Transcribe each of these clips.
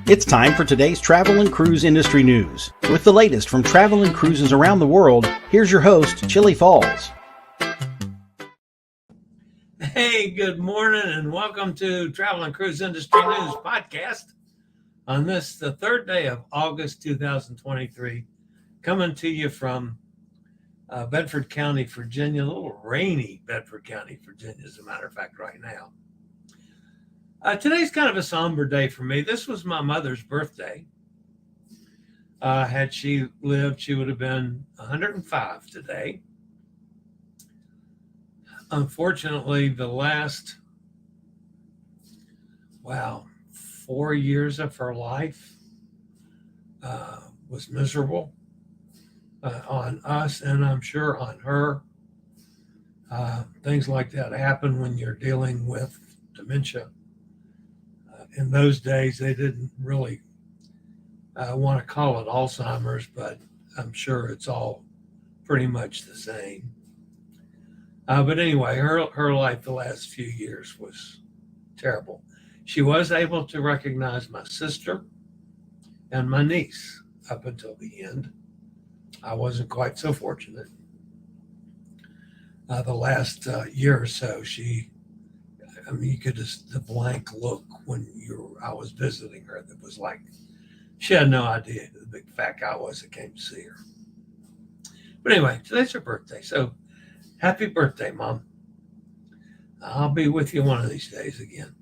It's time for today's travel and cruise industry news. With the latest from travel and cruises around the world, here's your host, Chillie Falls. Hey, good morning and welcome to Travel and Cruise Industry News Podcast on this, the third day of August 2023, coming to you from Bedford County, Virginia, a little rainy Bedford County, Virginia, as a matter of fact, right now. Today's kind of a somber day for me. This was my mother's birthday. Had she lived, she would have been 105 today. Unfortunately, the last, 4 years of her life was miserable on us, and I'm sure on her. Things like that happen when you're dealing with dementia. In those days, they didn't really want to call it Alzheimer's, but I'm sure it's all pretty much the same. But anyway, her life the last few years was terrible. She was able to recognize my sister and my niece up until the end. I wasn't quite so fortunate. The last year or so, you could just, the blank look when I was visiting her, that was like, she had no idea the big fat guy was that came to see her. But anyway, today's her birthday. So happy birthday, Mom. I'll be with you one of these days again.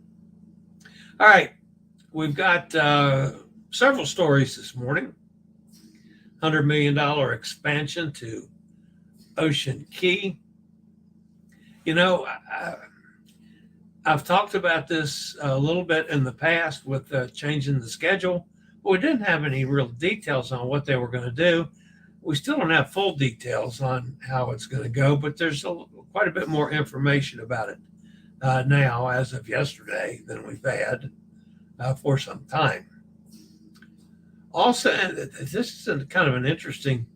All right. We've got several stories this morning. $100 million expansion to Ocean Key. You know, I've talked about this a little bit in the past with changing the schedule, but we didn't have any real details on what they were going to do. We still don't have full details on how it's going to go, but there's quite a bit more information about it now, as of yesterday, than we've had for some time. Also, this is kind of an interesting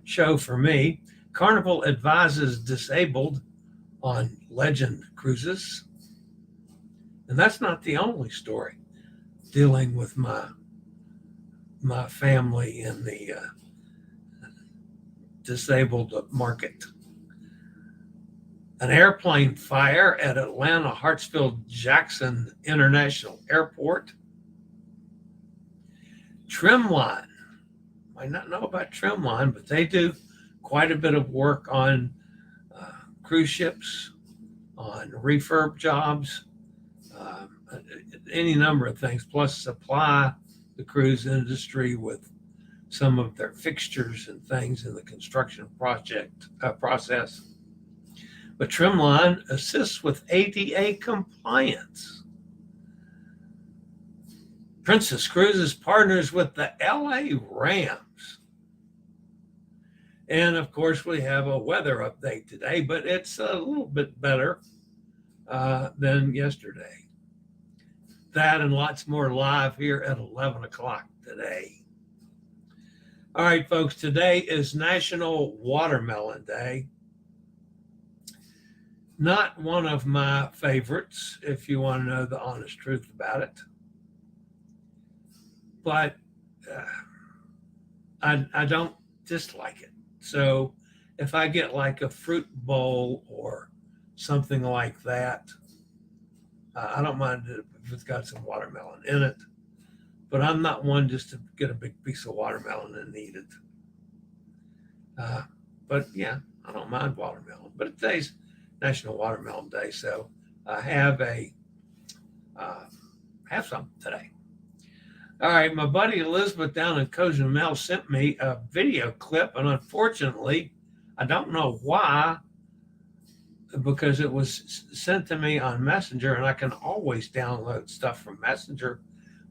show for me. Carnival advises disabled on Legend cruises. And that's not the only story dealing with my family in the disabled market. An airplane fire at Atlanta Hartsfield-Jackson International Airport. Trimline. Might not know about Trimline, but they do quite a bit of work on cruise ships, on refurb jobs, any number of things, plus supply the cruise industry with some of their fixtures and things in the construction process. But Trimline assists with ADA compliance. Princess Cruises partners with the LARams. And of course, we have a weather update today, but it's a little bit better than yesterday. That and lots more live here at 11 o'clock today. All right, folks, today is National Watermelon Day. Not one of my favorites, if you want to know the honest truth about it. But I don't dislike it. So if I get like a fruit bowl or something like that, I don't mind it if it's got some watermelon in it, but I'm not one just to get a big piece of watermelon and eat it. But yeah, I don't mind watermelon. But today's National Watermelon Day, so I have some today. All right, my buddy Elizabeth down in Cozumel sent me a video clip, and unfortunately, I don't know why, because it was sent to me on Messenger, and I can always download stuff from Messenger.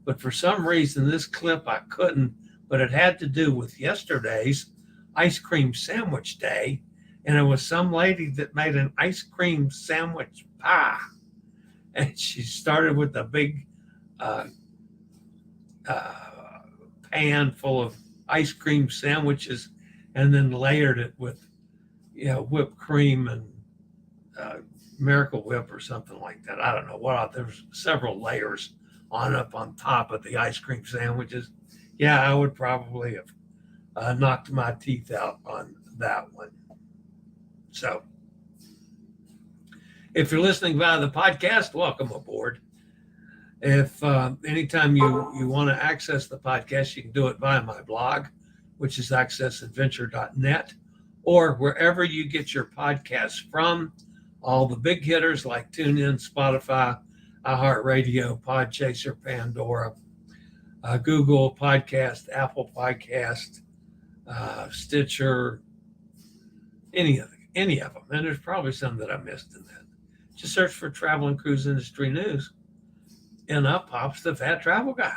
But for some reason, this clip I couldn't, but it had to do with yesterday's ice cream sandwich day. And it was some lady that made an ice cream sandwich pie. And she started with a big pan full of ice cream sandwiches and then layered it with, whipped cream and Miracle Whip or something like that. I don't know what. There's several layers up on top of the ice cream sandwiches, yeah, I would probably have knocked my teeth out on that one. So if you're listening via the podcast, welcome aboard. If anytime you want to access the podcast, you can do it via my blog, which is accessadventure.net, or wherever you get your podcasts from. All the big hitters like TuneIn, Spotify, iHeartRadio, Podchaser, Pandora, Google Podcast, Apple Podcast, Stitcher, any of them. And there's probably some that I missed in that. Just search for Travel and Cruise Industry News, and up pops the Fat Travel Guy.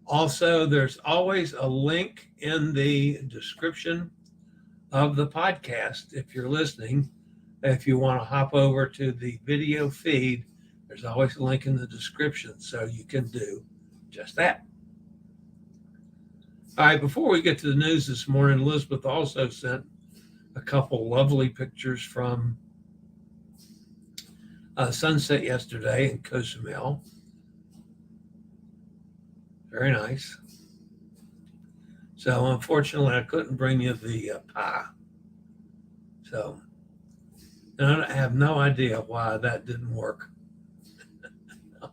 Also, there's always a link in the description of the podcast if you're listening. If you want to hop over to the video feed, there's always a link in the description, so you can do just that. All right, before we get to the news this morning, Elizabeth also sent a couple lovely pictures from sunset yesterday in Cozumel. Very nice. So unfortunately, I couldn't bring you the pie. So and I have no idea why that didn't work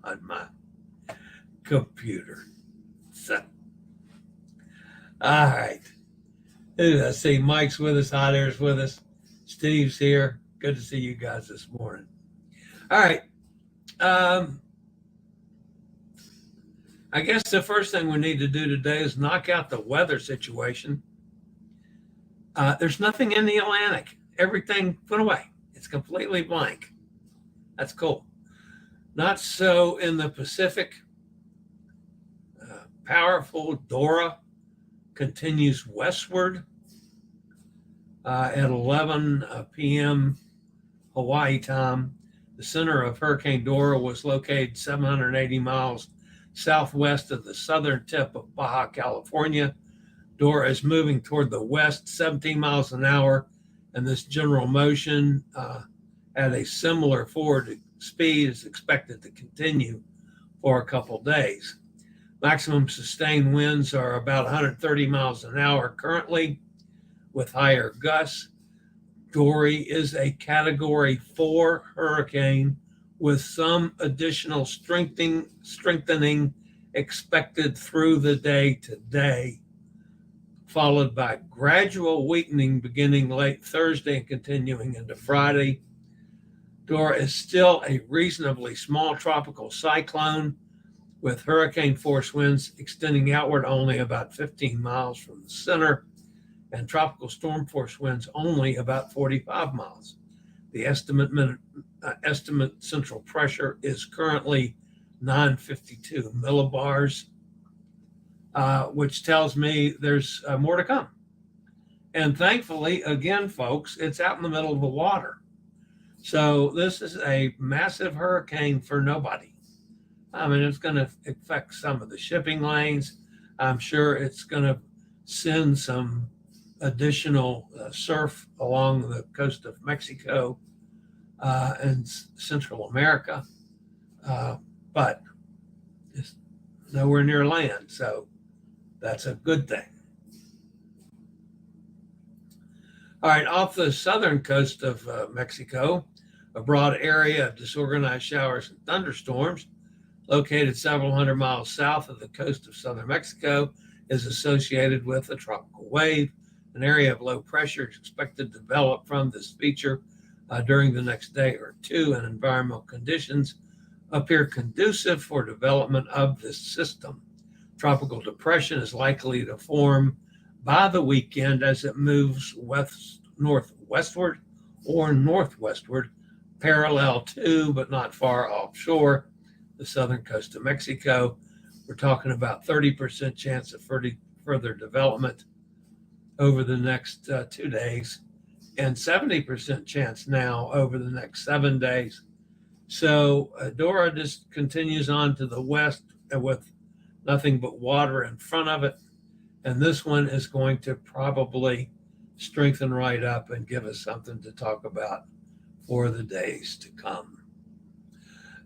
on my computer. So, all right. I see Mike's with us, Hot Air's with us, Steve's here. Good to see you guys this morning. All right. I guess the first thing we need to do today is knock out the weather situation. There's nothing in the Atlantic. Everything went away. It's completely blank. That's cool. Not so in the Pacific. Powerful Dora continues westward at 11 p.m. Hawaii time. The center of Hurricane Dora was located 780 miles southwest of the southern tip of Baja California. Dora is moving toward the west 17 miles an hour, and this general motion at a similar forward speed is expected to continue for a couple days. Maximum sustained winds are about 130 miles an hour currently, with higher gusts. Dory is a Category 4 hurricane with some additional strengthening expected through the day today, followed by gradual weakening beginning late Thursday and continuing into Friday. Dora is still a reasonably small tropical cyclone with hurricane force winds extending outward only about 15 miles from the center, and tropical storm force winds only about 45 miles. The estimate central pressure is currently 952 millibars, which tells me there's more to come. And thankfully, again, folks, it's out in the middle of the water. So this is a massive hurricane for nobody. I mean, it's going to affect some of the shipping lanes. I'm sure it's going to send some additional surf along the coast of Mexico and Central America, but it's nowhere near land, so that's a good thing. All right, off the southern coast of Mexico, a broad area of disorganized showers and thunderstorms located several hundred miles south of the coast of southern Mexico is associated with a tropical wave. An area of low pressure is expected to develop from this feature during the next day or two, and environmental conditions appear conducive for development of this system. Tropical depression is likely to form by the weekend as it moves northwestward or northwestward, parallel to but not far offshore the southern coast of Mexico. We're talking about 30% chance of further development over the next 2 days, and 70% chance now over the next 7 days. So Dora just continues on to the west with nothing but water in front of it. And this one is going to probably strengthen right up and give us something to talk about for the days to come.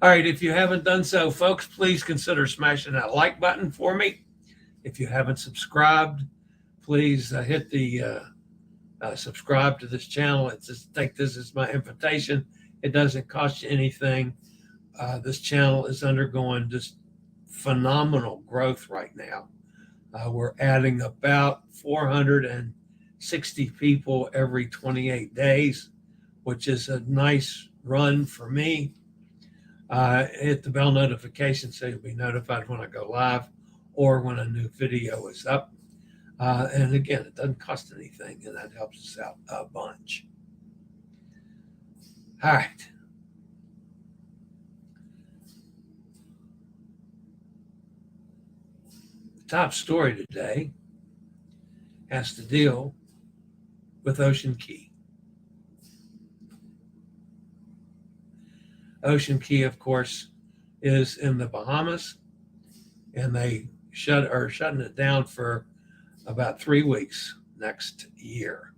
All right, if you haven't done so, folks, please consider smashing that like button for me. If you haven't subscribed, please hit the subscribe to this channel. Take this as my invitation. It doesn't cost you anything. This channel is undergoing just phenomenal growth right now. We're adding about 460 people every 28 days, which is a nice run for me. Hit the bell notification so you'll be notified when I go live or when a new video is up. And again, it doesn't cost anything, and that helps us out a bunch. All right. The top story today has to deal with Ocean Key. Ocean Key, of course, is in the Bahamas, and they are shutting it down for about 3 weeks next year.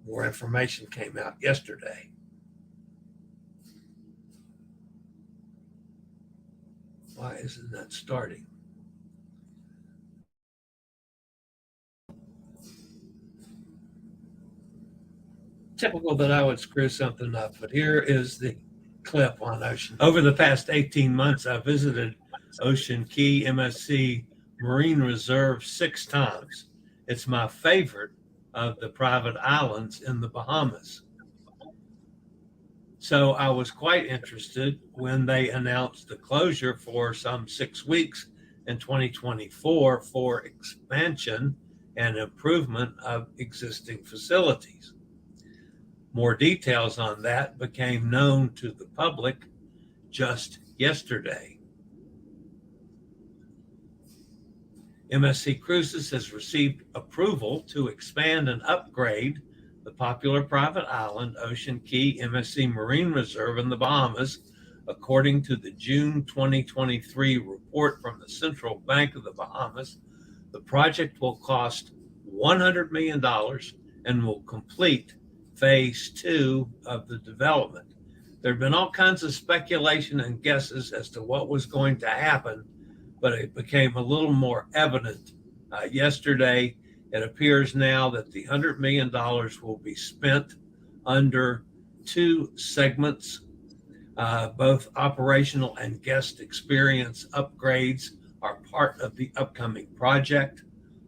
More information came out yesterday. Why isn't that starting? Typical that I would screw something up, but here is the clip on Ocean. Over the past 18 months, I visited Ocean Key MSC Marine Reserve 6 times. It's my favorite of the private islands in the Bahamas. So I was quite interested when they announced the closure for some 6 weeks in 2024 for expansion and improvement of existing facilities. More details on that became known to the public just yesterday. MSC Cruises has received approval to expand and upgrade the popular private island Ocean Key MSC Marine Reserve in the Bahamas, according to the June 2023 report from the Central Bank of the Bahamas. The project will cost $100 million and will complete phase 2 of the development. There have been all kinds of speculation and guesses as to what was going to happen, but it became a little more evident yesterday. It appears now that the $100 million will be spent under 2 segments. Both operational and guest experience upgrades are part of the upcoming project.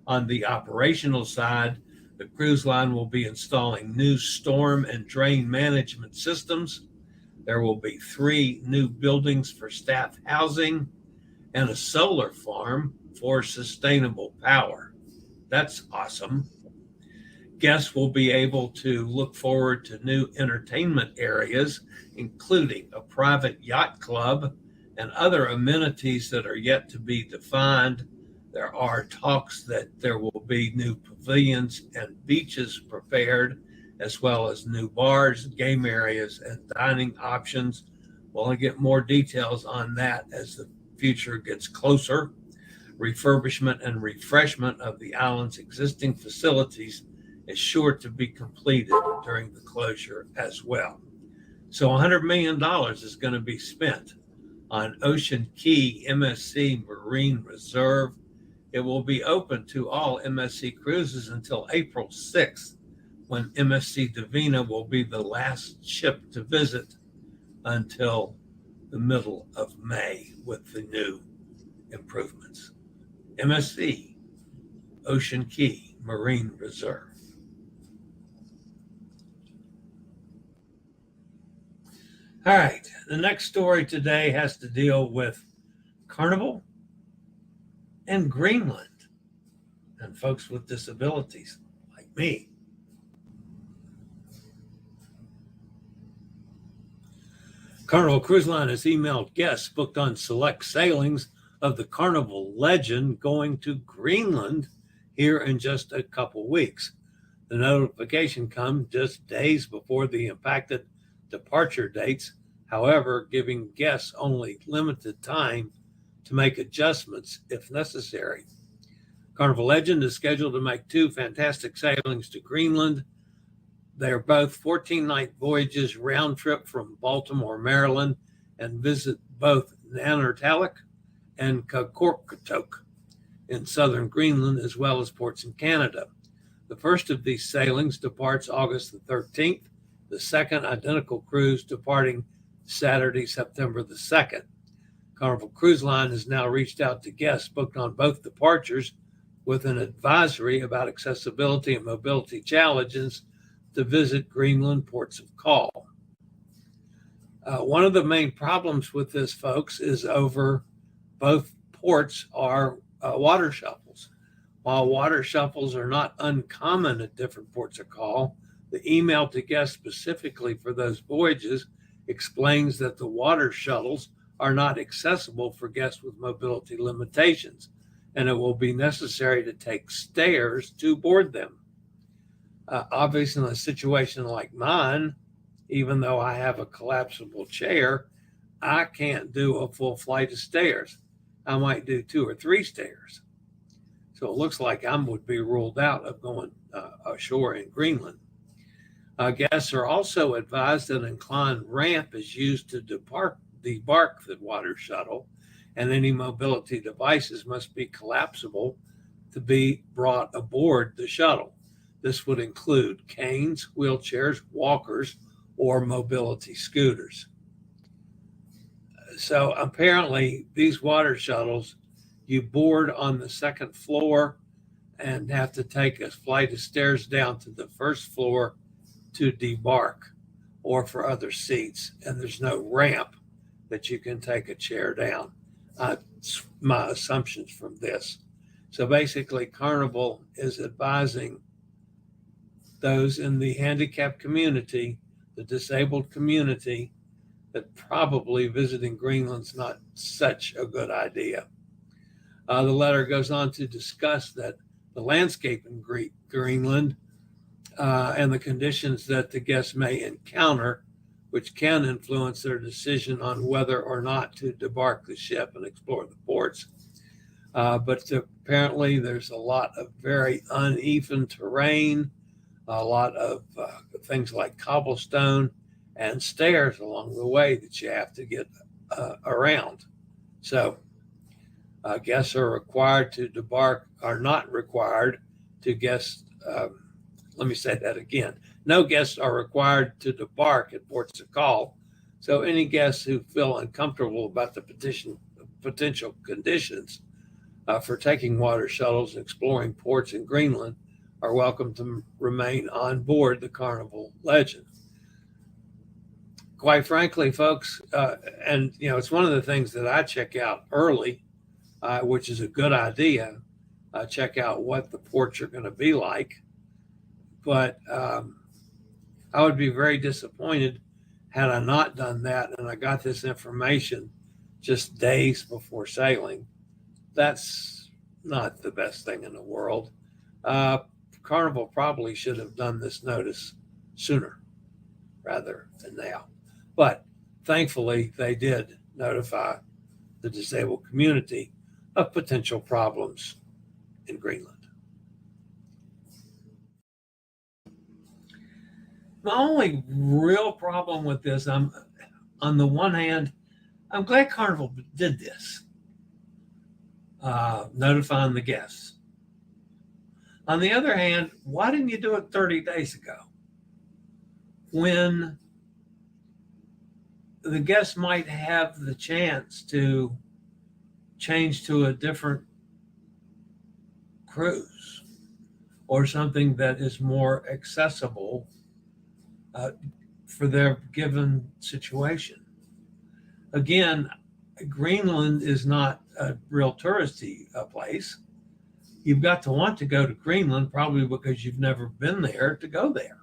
On the operational side, the cruise line will be installing new storm and drain management systems. There will be 3 new buildings for staff housing and a solar farm for sustainable power. That's awesome. Guests will be able to look forward to new entertainment areas, including a private yacht club and other amenities that are yet to be defined. There are talks that there will be new pavilions and beaches prepared, as well as new bars, game areas, and dining options. We'll get more details on that as the future gets closer. Refurbishment and refreshment of the island's existing facilities is sure to be completed during the closure as well. So $100 million is going to be spent on Ocean Key MSC Marine Reserve. It will be open to all MSC cruises until April 6th, when MSC Divina will be the last ship to visit until the middle of May with the new improvements. MSC Ocean Key Marine Reserve. All right, the next story today has to deal with Carnival and Greenland and folks with disabilities like me. Carnival Cruise Line has emailed guests booked on select sailings of the Carnival Legend going to Greenland here in just a couple weeks. The notification comes just days before the impacted departure dates, however, giving guests only limited time to make adjustments if necessary. Carnival Legend is scheduled to make 2 fantastic sailings to Greenland. They are both 14-night voyages round trip from Baltimore, Maryland, and visit both Nanortalik and Qaqortoq in southern Greenland, as well as ports in Canada. The first of these sailings departs August the 13th, the second identical cruise departing Saturday, September the 2nd. Carnival Cruise Line has now reached out to guests booked on both departures with an advisory about accessibility and mobility challenges to visit Greenland ports of call. One of the main problems with this, folks, is over both ports are water shuffles. While water shuffles are not uncommon at different ports of call, the email to guests specifically for those voyages explains that the water shuttles are not accessible for guests with mobility limitations, and it will be necessary to take stairs to board them. Obviously, in a situation like mine, even though I have a collapsible chair, I can't do a full flight of stairs. I might do 2 or 3 stairs. So it looks like I would be ruled out of going ashore in Greenland. Guests are also advised that an inclined ramp is used to debark the water shuttle, and any mobility devices must be collapsible to be brought aboard the shuttle. This would include canes, wheelchairs, walkers, or mobility scooters. So apparently these water shuttles, you board on the second floor and have to take a flight of stairs down to the first floor to debark or for other seats. And there's no ramp that you can take a chair down. It's my assumptions from this. So basically, Carnival is advising those in the handicapped community, the disabled community, that probably visiting Greenland's not such a good idea. The letter goes on to discuss that the landscape in Greenland and the conditions that the guests may encounter, which can influence their decision on whether or not to debark the ship and explore the ports. But apparently there's a lot of very uneven terrain, a lot of things like cobblestone and stairs along the way that you have to get around. So guests are required to debark, are not required to guests. Let me say that again. No guests are required to debark at ports of call. So any guests who feel uncomfortable about the potential conditions for taking water shuttles and exploring ports in Greenland are welcome to remain on board the Carnival Legend. Quite frankly, folks, and it's one of the things that I check out early, which is a good idea. Check out what the ports are going to be like. But I would be very disappointed had I not done that and I got this information just days before sailing. That's not the best thing in the world. Carnival probably should have done this notice sooner rather than now. But thankfully, they did notify the disabled community of potential problems in Greenland. My only real problem with this, on the one hand, I'm glad Carnival did this, notifying the guests. On the other hand, why didn't you do it 30 days ago when the guests might have the chance to change to a different cruise or something that is more accessible for their given situation? Again, Greenland is not a real touristy place. You've got to want to go to Greenland probably because you've never been there to go there.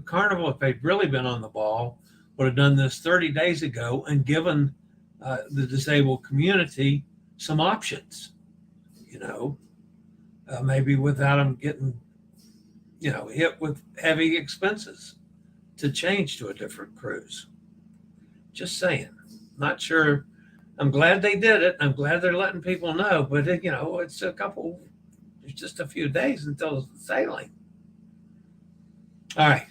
Carnival, if they'd really been on the ball, would have done this 30 days ago and given the disabled community some options, maybe without them getting, hit with heavy expenses to change to a different cruise. Just saying. Not sure. I'm glad they did it. I'm glad they're letting people know, but it's just a few days until sailing. All right.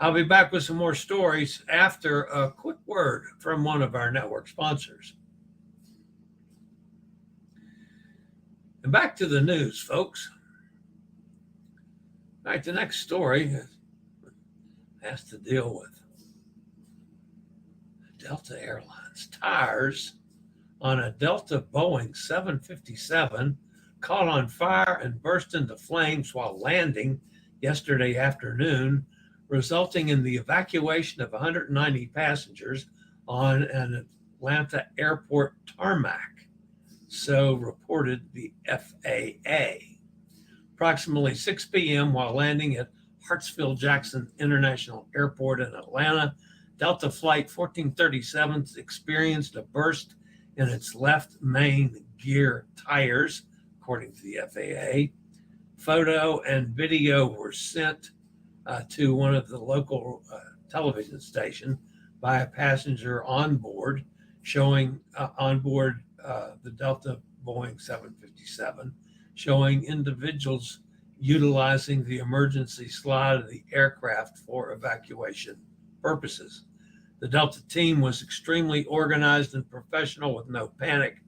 I'll be back with some more stories after a quick word from one of our network sponsors. And back to the news, folks. All right, the next story has to deal with Delta Airlines. Tires on a Delta Boeing 757 caught on fire and burst into flames while landing yesterday afternoon, resulting in the evacuation of 190 passengers on an Atlanta airport tarmac. So reported the FAA. Approximately 6 p.m. while landing at Hartsfield-Jackson International Airport in Atlanta, Delta Flight 1437 experienced a burst in its left main gear tires, according to the FAA. Photo and video were sent to one of the local television station by a passenger on board, showing on board the Delta Boeing 757, showing individuals utilizing the emergency slide of the aircraft for evacuation purposes. The Delta team was extremely organized and professional with no panic,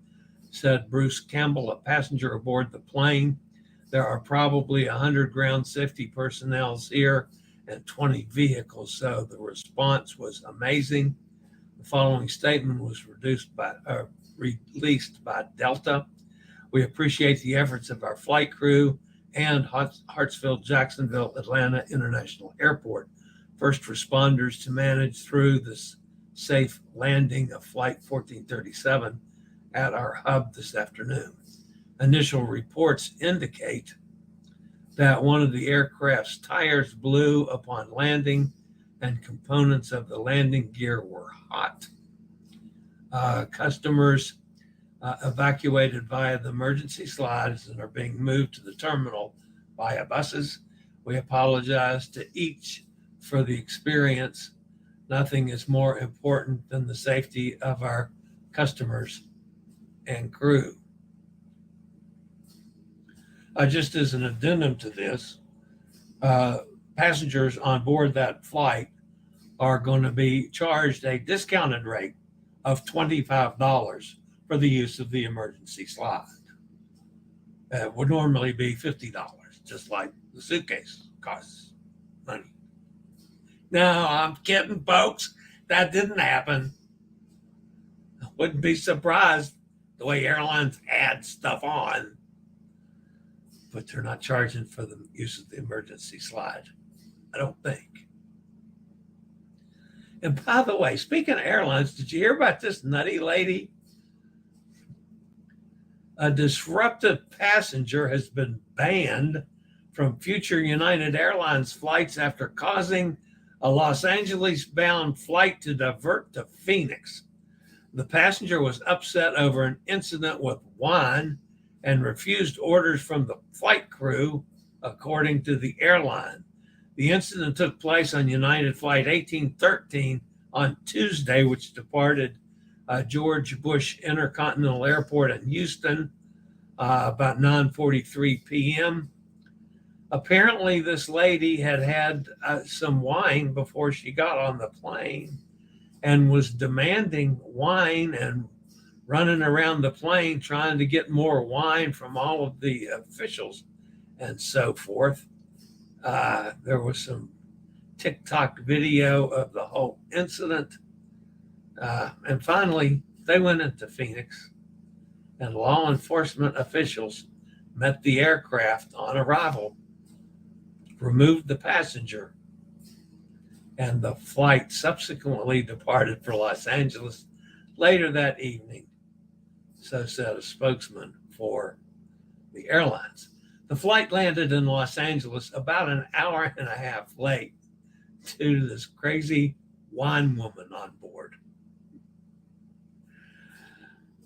said Bruce Campbell, a passenger aboard the plane. There are probably 100 ground safety personnel here and 20 vehicles, so the response was amazing. The following statement was released by Delta. We appreciate the efforts of our flight crew and Hartsfield-Jacksonville Atlanta International Airport first responders to manage through this safe landing of Flight 1437 at our hub this afternoon. Initial reports indicate that one of the aircraft's tires blew upon landing and components of the landing gear were hot. Customers evacuated via the emergency slides and are being moved to the terminal via buses. We apologize to each for the experience. Nothing is more important than the safety of our customers and crew. Just as an addendum to this, passengers on board that flight are going to be charged a discounted rate of $25 for the use of the emergency slide. It would normally be $50, just like the suitcase costs money. No, I'm kidding, folks. That didn't happen. I wouldn't be surprised the way airlines add stuff on, but they're not charging for the use of the emergency slide, I don't think. And by the way, speaking of airlines, did you hear about this nutty lady? A disruptive passenger has been banned from future United Airlines flights after causing a Los Angeles-bound flight to divert to Phoenix. The passenger was upset over an incident with wine and refused orders from the flight crew, according to the airline. The incident took place on United Flight 1813 on Tuesday, which departed George Bush Intercontinental Airport in Houston about 9:43 p.m. Apparently, this lady had some wine before she got on the plane and was demanding wine and running around the plane trying to get more wine from all of the officials and so forth. There was some TikTok video of the whole incident. And finally, they went into Phoenix, and law enforcement officials met the aircraft on arrival, removed the passenger, and the flight subsequently departed for Los Angeles later that evening, so said a spokesman for the airlines. The flight landed in Los Angeles about an hour and a half late due to this crazy wine woman on board.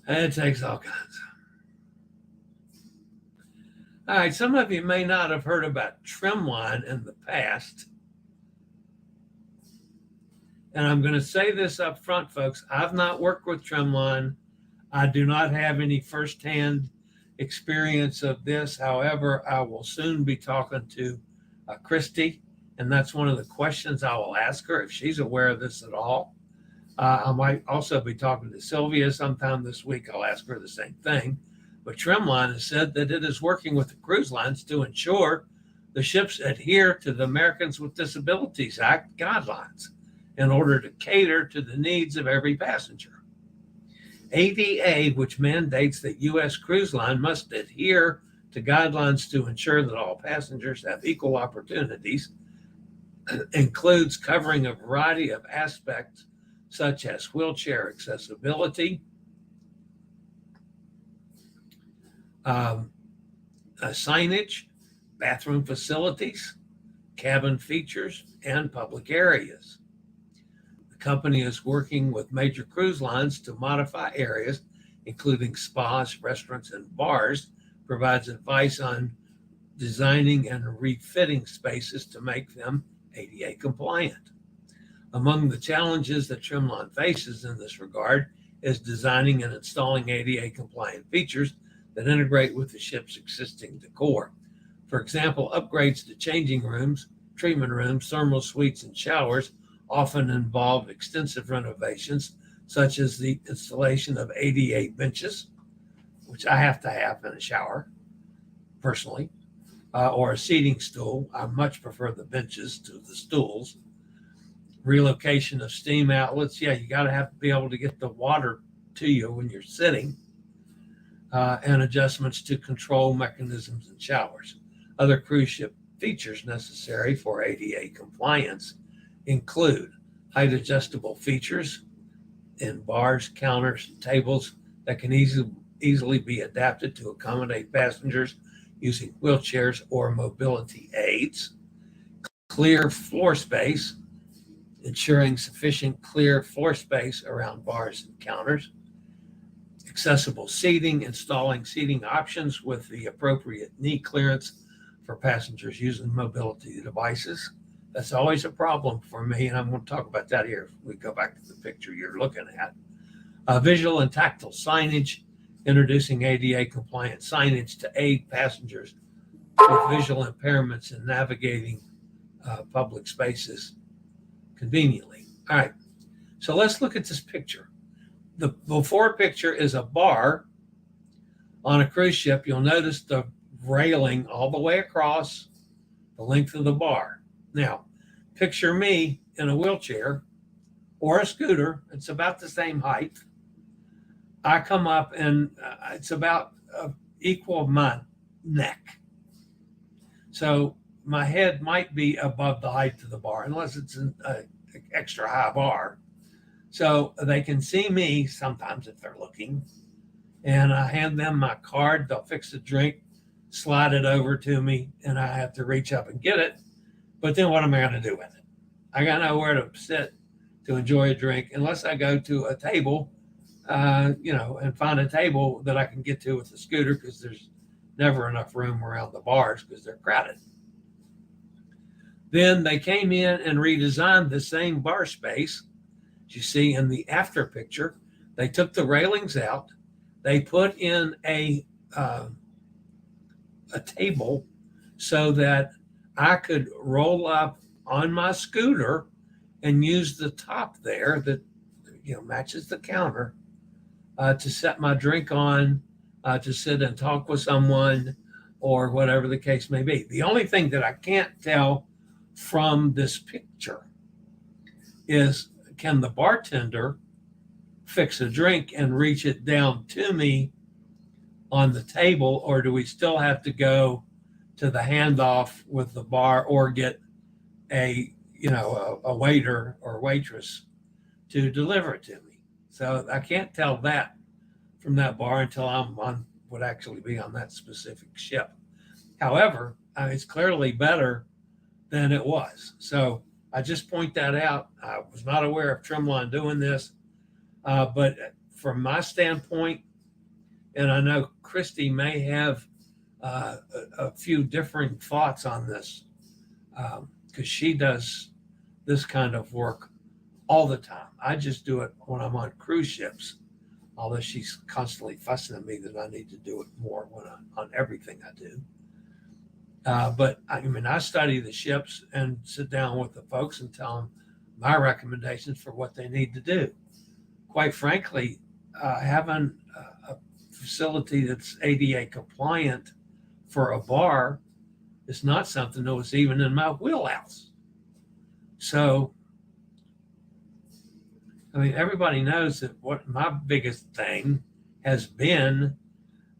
It takes all kinds. All right, some of you may not have heard about Trimline in the past. And I'm going to say this up front, folks. I've not worked with Trimline. I do not have any firsthand experience of this. However, I will soon be talking to Christy And that's one of the questions I will ask her if she's aware of this at all. I might also be talking to Sylvia sometime this week. I'll ask her the same thing. But Trimline has said that it is working with the cruise lines to ensure the ships adhere to the Americans with Disabilities Act guidelines in order to cater to the needs of every passenger. ADA, which mandates that U.S. cruise line must adhere to guidelines to ensure that all passengers have equal opportunities, includes covering a variety of aspects such as wheelchair accessibility, signage, bathroom facilities, cabin features, and public areas. The company is working with major cruise lines to modify areas, including spas, restaurants, and bars, provides advice on designing and refitting spaces to make them ADA compliant. Among the challenges that Trimline faces in this regard is designing and installing ADA compliant features that integrate with the ship's existing decor. For example, upgrades to changing rooms, treatment rooms, thermal suites, and showers often involve extensive renovations, such as the installation of ADA benches, which I have to have in a shower, personally, or a seating stool. I much prefer the benches to the stools. Relocation of steam outlets. Yeah, you got to have to be able to get the water to you when you're sitting, and adjustments to control mechanisms and showers. Other cruise ship features necessary for ADA compliance include height adjustable features in bars, counters, and tables that can easily be adapted to accommodate passengers using wheelchairs or mobility aids. Clear floor space, ensuring sufficient clear floor space around bars and counters. Accessible seating, installing seating options with the appropriate knee clearance for passengers using mobility devices. That's always a problem for me, and I'm going to talk about that here if we go back to the picture you're looking at. Visual and tactile signage, introducing ADA compliant signage to aid passengers with visual impairments in navigating public spaces conveniently. All right, so let's look at this picture. The before picture is a bar on a cruise ship. You'll notice the railing all the way across the length of the bar. Now, picture me in a wheelchair or a scooter. It's about the same height. I come up and it's about equal my neck. So my head might be above the height of the bar, unless it's an extra high bar. So they can see me sometimes if they're looking. And I hand them my card. They'll fix a drink, slide it over to me, and I have to reach up and get it. But then what am I going to do with it? I got nowhere to sit to enjoy a drink unless I go to a table, and find a table that I can get to with the scooter, because there's never enough room around the bars because they're crowded. Then they came in and redesigned the same bar space. As you see in the after picture, they took the railings out. They put in a table so that I could roll up on my scooter and use the top there that matches the counter to set my drink on, to sit and talk with someone, or whatever the case may be. The only thing that I can't tell from this picture is, can the bartender fix a drink and reach it down to me on the table, or do we still have to go to the handoff with the bar or get a waiter or waitress to deliver it to me? So I can't tell that from that bar until would actually be on that specific ship. However, it's clearly better than it was. So I just point that out. I was not aware of Trimline doing this, but from my standpoint, and I know Christy may have a few differing thoughts on this, because she does this kind of work all the time. I just do it when I'm on cruise ships, although she's constantly fussing at me that I need to do it more when I'm on everything I do. But I mean, I study the ships and sit down with the folks and tell them my recommendations for what they need to do. Quite frankly, having a facility that's ADA compliant for a bar is not something that was even in my wheelhouse. So, I mean, everybody knows that what my biggest thing has been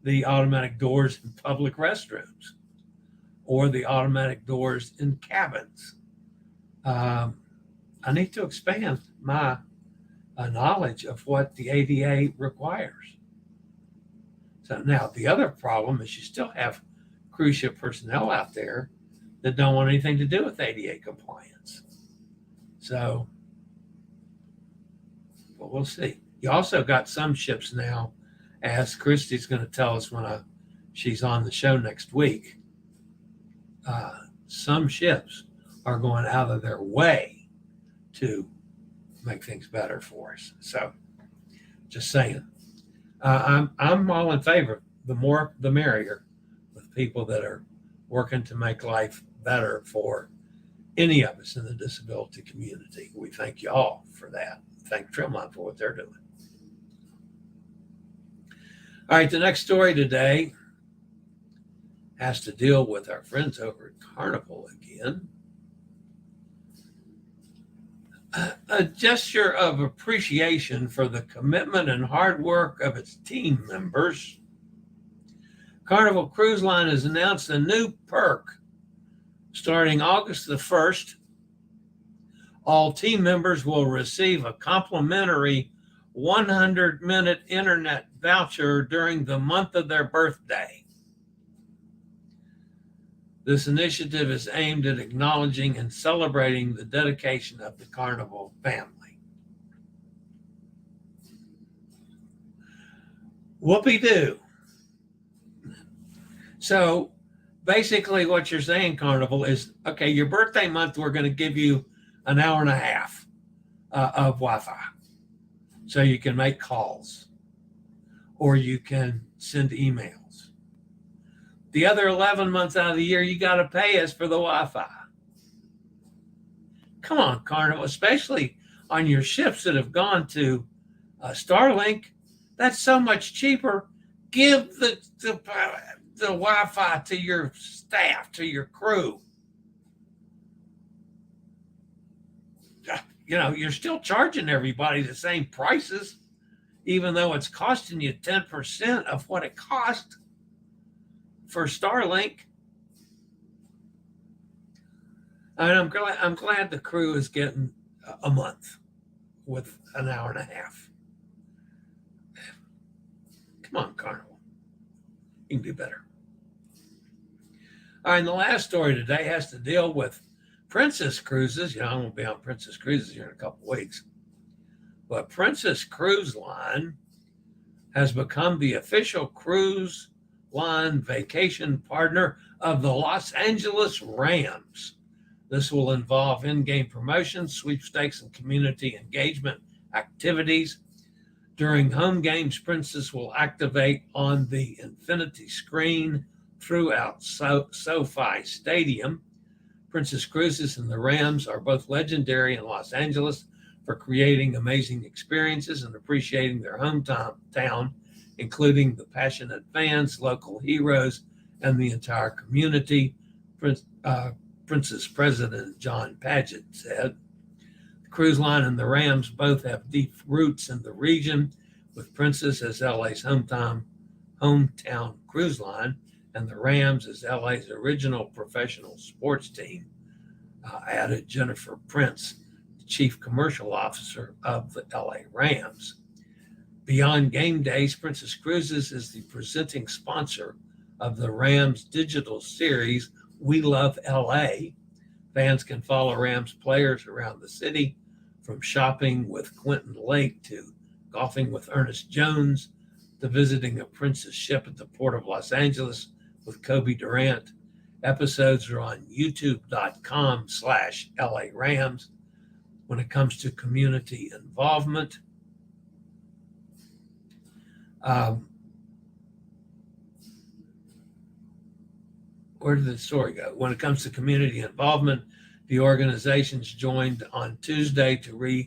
the automatic doors in public restrooms or the automatic doors in cabins. I need to expand my knowledge of what the ADA requires. So now the other problem is you still have cruise ship personnel out there that don't want anything to do with ADA compliance. So, but we'll see. You also got some ships now, as Christy's going to tell us when she's on the show next week. Some ships are going out of their way to make things better for us. So, just saying, I'm all in favor. The more, the merrier, with people that are working to make life better for any of us in the disability community. We thank you all for that. Thank Trimline for what they're doing. All right, the next story today has to deal with our friends over at Carnival again. A gesture of appreciation for the commitment and hard work of its team members. Carnival Cruise Line has announced a new perk. Starting August the 1st, all team members will receive a complimentary 100-minute internet voucher during the month of their birthday. This initiative is aimed at acknowledging and celebrating the dedication of the Carnival family. Whoopee-doo. So basically what you're saying, Carnival, is, okay, your birthday month, we're going to give you an hour and a half of Wi-Fi. So you can make calls or you can send emails. The other 11 months out of the year, you got to pay us for the Wi-Fi. Come on, Carnival, especially on your ships that have gone to Starlink. That's so much cheaper. Give the Wi-Fi to your staff, to your crew. You know, you're still charging everybody the same prices, even though it's costing you 10% of what it cost for Starlink. And I'm glad the crew is getting a month with an hour and a half. Come on, Carnival. You can do better. All right, and the last story today has to deal with Princess Cruises. You know, I'm going to be on Princess Cruises here in a couple of weeks. But Princess Cruise Line has become the official cruise line vacation partner of the Los Angeles Rams. This will involve in-game promotions, sweepstakes, and community engagement activities. During home games, Princess will activate on the infinity screen throughout SoFi Stadium. Princess Cruises and the Rams are both legendary in Los Angeles for creating amazing experiences and appreciating their hometown, including the passionate fans, local heroes, and the entire community, Princess President John Paget said. The cruise line and the Rams both have deep roots in the region, with Princess as LA's hometown cruise line, and the Rams as LA's original professional sports team, added Jennifer Prince, the chief commercial officer of the LA Rams. Beyond game days, Princess Cruises is the presenting sponsor of the Rams digital series, We Love LA. Fans can follow Rams players around the city, from shopping with Quentin Lake to golfing with Ernest Jones to visiting a Princess ship at the Port of Los Angeles with Kobe Durant. Episodes are on youtube.com/LARams. When it comes to community involvement, where did the story go? When it comes to community involvement, the organizations joined on Tuesday to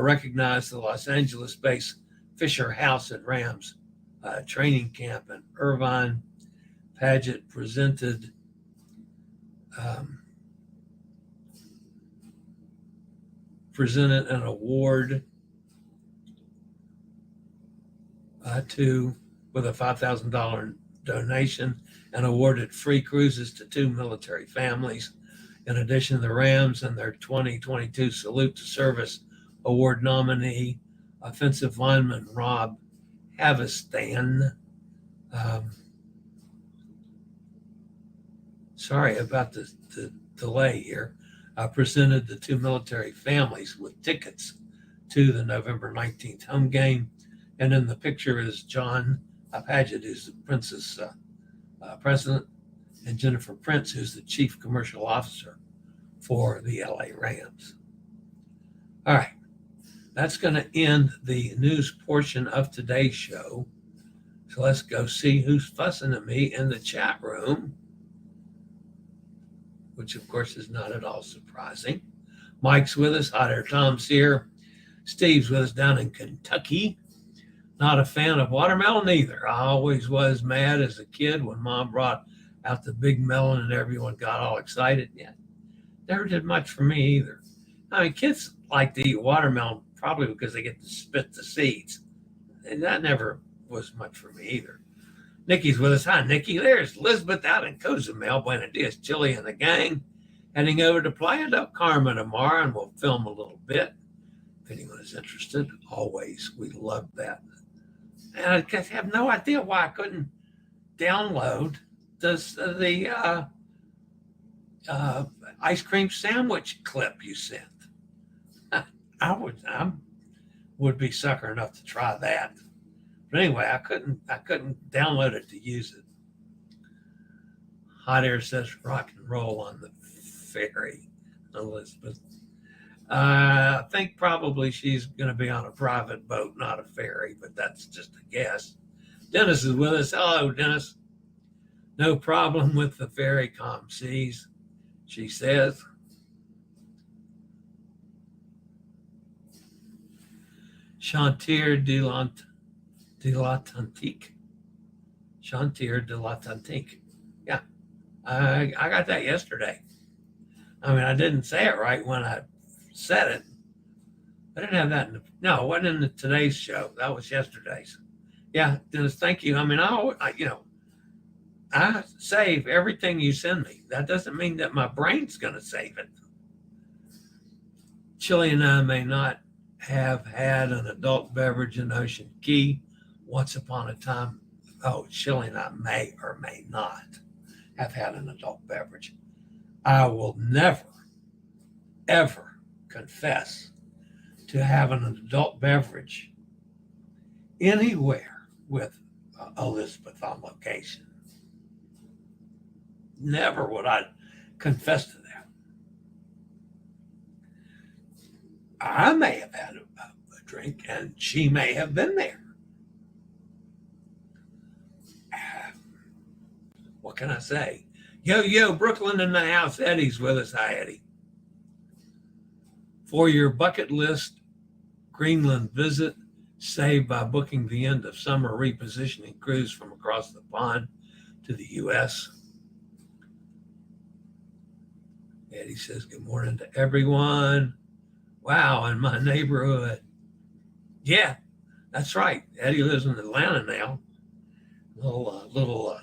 recognize the Los Angeles-based Fisher House and Rams training camp in Irvine. Paget presented an award with a $5,000 donation, and awarded free cruises to 2 military families. In addition, the Rams and their 2022 Salute to Service Award nominee, offensive lineman Rob Havistan. Sorry about the delay here. Presented the 2 military families with tickets to the November 19th home game. And in the picture is John Paget, who's the Prince's president, and Jennifer Prince, who's the chief commercial officer for the LARams. All right, that's going to end the news portion of today's show. So let's go see who's fussing at me in the chat room, which of course is not at all surprising. Mike's with us. Hot Air Tom's here. Steve's with us down in Kentucky. Not a fan of watermelon either. I always was mad as a kid when Mom brought out the big melon and everyone got all excited. Yeah, never did much for me either. I mean, kids like to eat watermelon probably because they get to spit the seeds. And that never was much for me either. Nikki's with us. Hi, Nikki. There's Elizabeth out in Cozumel. Buenos dias, Chillie and the gang. Heading over to Playa del Carmen tomorrow, and we'll film a little bit. If anyone is interested, always. We love that. And I have no idea why I couldn't download the ice cream sandwich clip you sent. I would be sucker enough to try that. But anyway, I couldn't download it to use it. Hot Air says rock and roll on the ferry, Elizabeth. I think probably she's going to be on a private boat, not a ferry, but that's just a guess. Dennis is with us. Hello, Dennis. No problem with the ferry, calm seas, she says. Chantier de l'Atlantique. Chantier de l'Atlantique. Yeah, I got that yesterday. I mean, I didn't say it right when I said it. I didn't have that no, it wasn't in today's show. That was yesterday's. Yeah, Dennis, thank you. I mean, I save everything you send me. That doesn't mean that my brain's going to save it. Chillie and I may not have had an adult beverage in Ocean Key once upon a time. Oh, Chillie and I may or may not have had an adult beverage. I will never, ever confess to having an adult beverage anywhere with Elizabeth on location. Never would I confess to that. I may have had a drink and she may have been there. What can I say? Yo, Brooklyn in the house. Eddie's with us. Hi, Eddie. For your bucket list Greenland visit, save by booking the end of summer repositioning cruise from across the pond to the U.S. Eddie says, good morning to everyone. Wow, in my neighborhood. Yeah, that's right. Eddie lives in Atlanta now. Little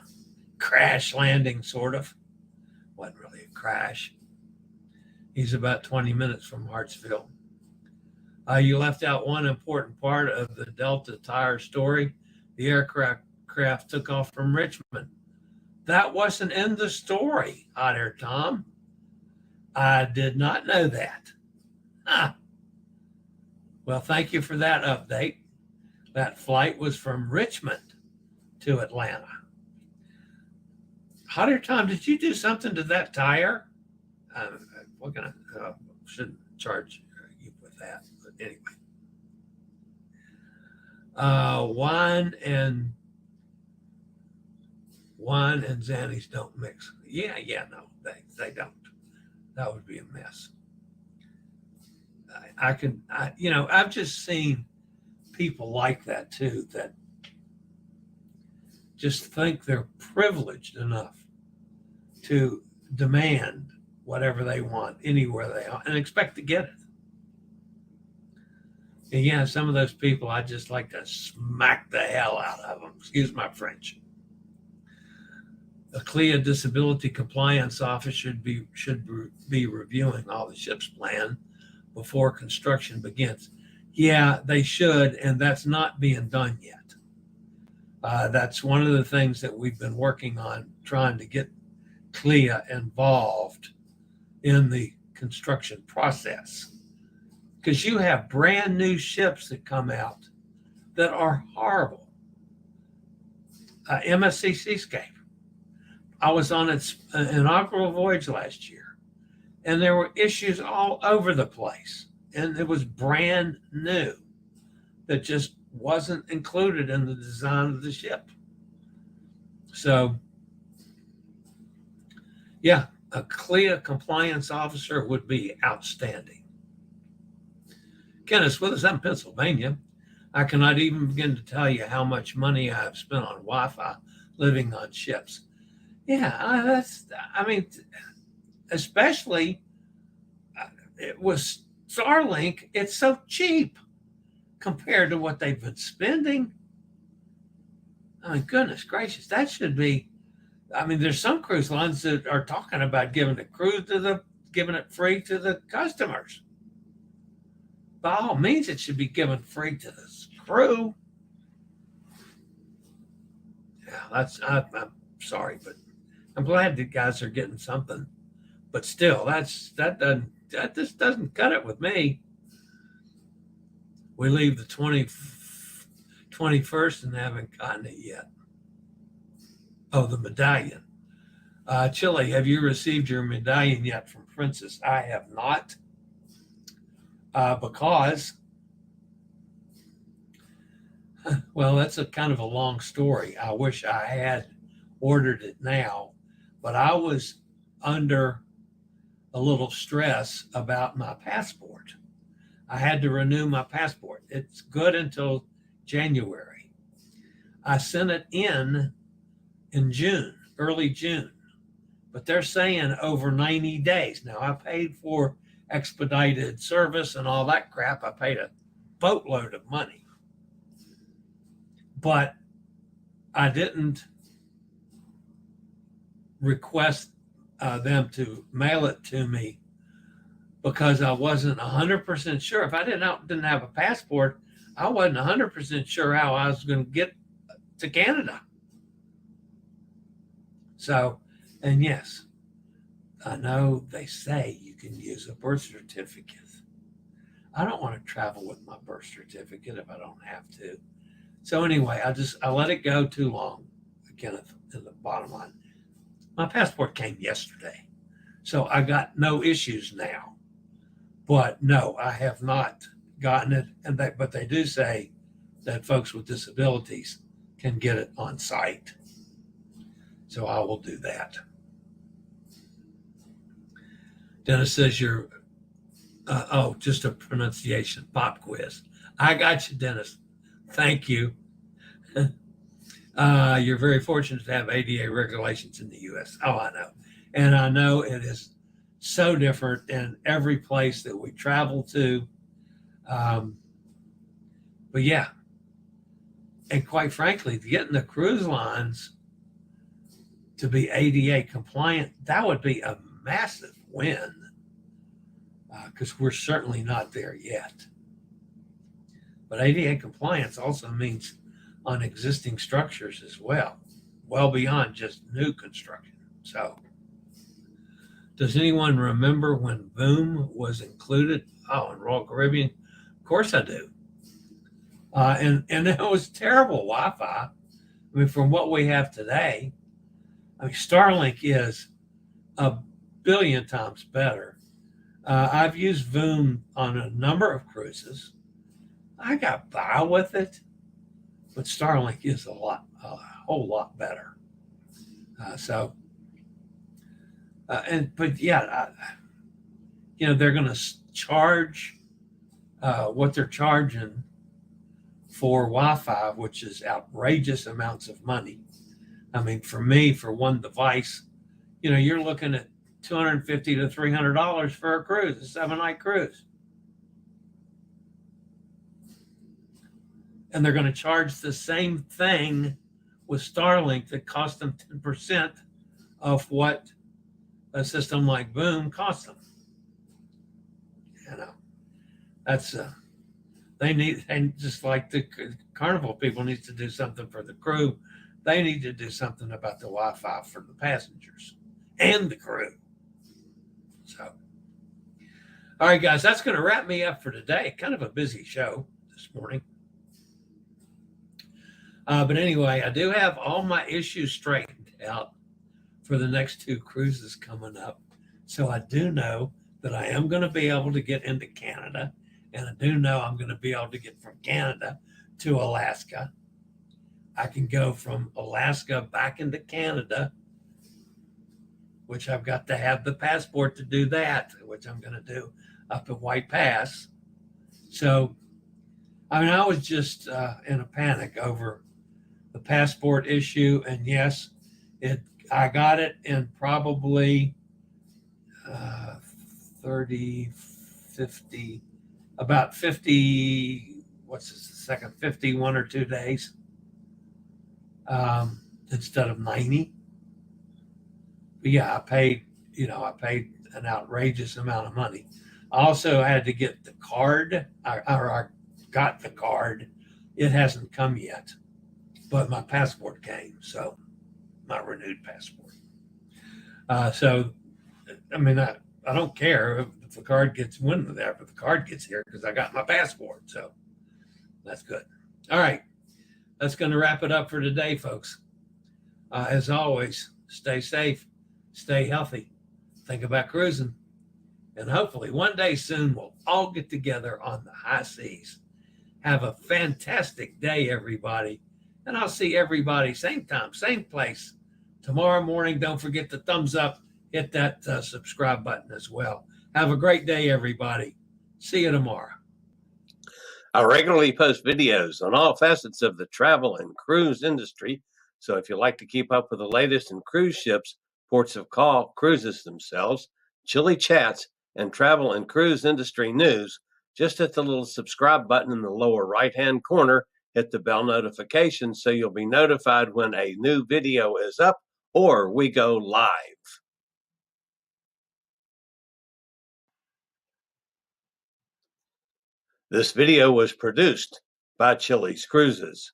crash landing, sort of. Wasn't really a crash. He's about 20 minutes from Hartsfield. You left out one important part of the Delta Tire story. The aircraft took off from Richmond. That wasn't in the story, Hot Air Tom. I did not know that. Well, thank you for that update. That flight was from Richmond to Atlanta. Hot Air Tom, did you do something to that tire? Shouldn't charge you with that, but anyway. wine and Xannies don't mix. Yeah, no, they don't. That would be a mess. I've just seen people like that too, that just think they're privileged enough to demand whatever they want anywhere they are and expect to get it. And yeah, some of those people, I just like to smack the hell out of them. Excuse my French. A CLIA disability compliance officer should be reviewing all the ship's plan before construction begins. Yeah, they should, and that's not being done yet. That's one of the things that we've been working on, trying to get CLIA involved in the construction process. Because you have brand new ships that come out that are horrible. MSC Seascape. I was on its inaugural voyage last year, and there were issues all over the place. And it was brand new that just wasn't included in the design of the ship. So, yeah, a CLIA compliance officer would be outstanding. Kenneth's with us in Pennsylvania. I cannot even begin to tell you how much money I have spent on Wi-Fi living on ships. Yeah, especially it was Starlink. It's so cheap compared to what they've been spending. I mean, goodness gracious, that should be. I mean, there's some cruise lines that are talking about giving it free to the customers. By all means, it should be given free to the crew. Yeah, I'm sorry, but I'm glad that guys are getting something. But still, that just doesn't cut it with me. We leave the 21st and haven't gotten it yet. Oh, the medallion. Chillie, have you received your medallion yet from Princess? I have not. Because, well, that's a kind of a long story. I wish I had ordered it now, but I was under a little stress about my passport. I had to renew my passport. It's good until January. I sent it in June, early June, but they're saying over 90 days. Now, I paid for expedited service and all that crap. I paid a boatload of money, but I didn't request them to mail it to me because I wasn't 100% sure. If I didn't have a passport, I wasn't 100% sure how I was going to get to Canada. So, and yes, I know they say you can use a birth certificate. I don't want to travel with my birth certificate if I don't have to. So anyway, I let it go too long. Again, to the bottom line, my passport came yesterday, so I got no issues now. But no, I have not gotten it, but they do say that folks with disabilities can get it on site. So I will do that. Dennis says you're, just a pronunciation pop quiz. I got you, Dennis. Thank you. You're very fortunate to have ADA regulations in the U.S. Oh, I know. And I know it is so different in every place that we travel to. But yeah. And quite frankly, getting the cruise lines to be ADA compliant, that would be a massive win, because we're certainly not there yet. But ADA compliance also means on existing structures as well beyond just new construction. So, does anyone remember when Boom was included? Oh, in Royal Caribbean? Of course I do. And it was terrible Wi-Fi. I mean, from what we have today, I mean, Starlink is a billion times better. I've used Voom on a number of cruises. I got by with it, but Starlink is a whole lot better. But yeah, they're going to charge what they're charging for Wi-Fi, which is outrageous amounts of money. I mean, for me, for one device, you're looking at $250 to $300 for a cruise, a 7-night cruise. And they're going to charge the same thing with Starlink that cost them 10% of what a system like Boom costs them. That's they need, and just like the Carnival people need to do something for the crew, they need to do something about the Wi-Fi for the passengers and the crew. So, all right, guys, that's going to wrap me up for today. Kind of a busy show this morning. But anyway, I do have all my issues straightened out for the next 2 cruises coming up. So I do know that I am going to be able to get into Canada, and I do know I'm going to be able to get from Canada to Alaska. I can go from Alaska back into Canada, which I've got to have the passport to do that, which I'm going to do up at White Pass. So, I mean, I was just in a panic over the passport issue. And yes, I got it in probably 30, 50, about 50, 51 or 2 days instead of 90. But yeah, I paid an outrageous amount of money. I also had to get the card. I got the card. It hasn't come yet, but my passport came. So my renewed passport. So, I mean, I don't care if the card gets there, but the card gets here because I got my passport. So that's good. All right. That's going to wrap it up for today, folks. As always, stay safe, stay healthy, think about cruising, and hopefully one day soon we'll all get together on the high seas. Have a fantastic day, everybody. And I'll see everybody same time, same place tomorrow morning. Don't forget the thumbs up. Hit that subscribe button as well. Have a great day, everybody. See you tomorrow. I regularly post videos on all facets of the travel and cruise industry. So if you like to keep up with the latest in cruise ships, ports of call, cruises themselves, Chillie chats, and travel and cruise industry news, just hit the little subscribe button in the lower right-hand corner. Hit the bell notification so you'll be notified when a new video is up or we go live. This video was produced by Chillie's Cruises.